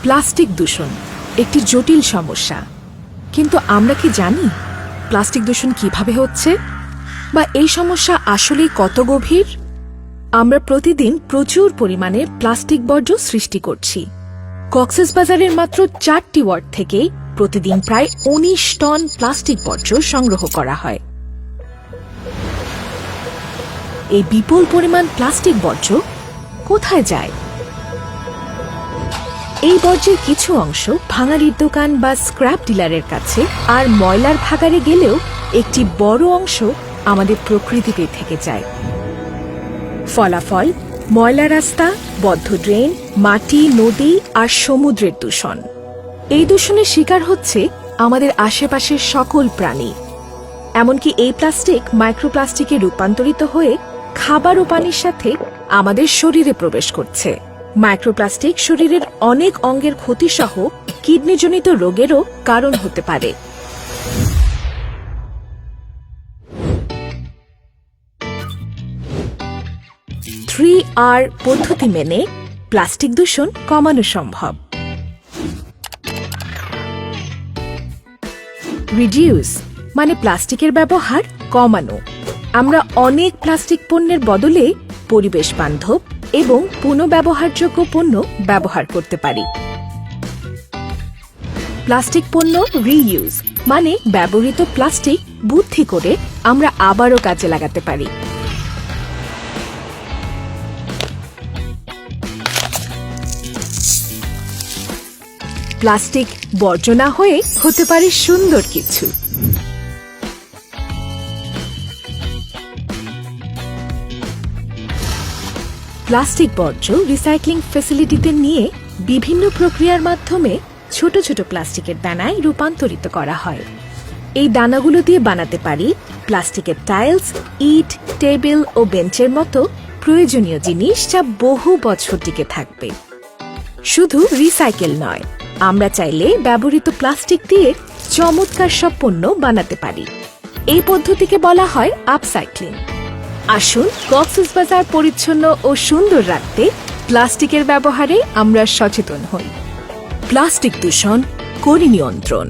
Plastic দূষণ একটি জটিল সমস্যা, কিন্তু আমরা কি জানি প্লাস্টিক দূষণ কিভাবে হচ্ছে বা এই সমস্যা আসলেই কত গভীর? আমরা প্রতিদিন প্রচুর পরিমাণে প্লাস্টিক বর্জ্য সৃষ্টি করছি। কক্সবাজারের মাত্র 4টি ওয়ার্ড থেকেই প্রতিদিন প্রায় 19 টন প্লাস্টিক বর্জ্য সংগ্রহ করা হয়। এই বিপুল পরিমাণ প্লাস্টিক বর্জ্য কোথায় যায়? এই বর্জ্যের কিছু অংশ ভাঙাড়ির দোকান বা স্ক্র্যাপ ডিলারের কাছে, আর ময়লার ভাগাড়ে গেলেও একটি বড় অংশ আমাদের প্রকৃতিতে থেকে যায়। ফলাফল ময়লা রাস্তা, বদ্ধ ড্রেন, মাটি, নদী আর সমুদ্রের দূষণ। এই দূষণের শিকার হচ্ছে আমাদের আশেপাশের সকল প্রাণী। এমনকি এই প্লাস্টিক মাইক্রোপ্লাস্টিকে রূপান্তরিত হয়ে খাবার ও পানির সাথে আমাদের শরীরে প্রবেশ করছে। মাইক্রোপ্লাস্টিক শরীরের অনেক অঙ্গের ক্ষতিসহ কিডনিজনিত রোগেরও কারণ হতে পারে। থ্রি আর পদ্ধতি মেনে প্লাস্টিক দূষণ কমানো সম্ভব। রিডিউস মানে প্লাস্টিকের ব্যবহার কমানো। আমরা অনেক প্লাস্টিক পণ্যের বদলে পরিবেশ বান্ধব এবং পুনঃব্যবহারযোগ্য পণ্য ব্যবহার করতে পারি। প্লাস্টিক পণ্য রিইউজ মানে ব্যবহৃত প্লাস্টিক বুদ্ধি করে আমরা আবারও কাজে লাগাতে পারি। প্লাস্টিক বর্জ্য না হয়ে হতে পারে সুন্দর কিছু। প্লাস্টিক বর্জ্য রিসাইক্লিং ফ্যাসিলিটিতে নিয়ে বিভিন্ন প্রক্রিয়ার মাধ্যমে ছোট ছোট প্লাস্টিকের দানায় রূপান্তরিত করা হয়। এই দানাগুলো দিয়ে বানাতে পারি প্লাস্টিকের টাইলস, ইট, টেবিল ও বেঞ্চের মতো প্রয়োজনীয় জিনিস, যা বহু বছর টিকে থাকবে। শুধু রিসাইকেল নয়, আমরা চাইলে ব্যবহৃত প্লাস্টিক দিয়ে চমৎকার সব পণ্য বানাতে পারি। এই পদ্ধতিকে বলা হয় আপসাইক্লিং। আসুন কক্সবাজার পরিচ্ছন্ন ও সুন্দর রাখতে প্লাস্টিকের ব্যবহারে আমরা সচেতন হই। প্লাস্টিক দূষণ করি নিয়ন্ত্রণ।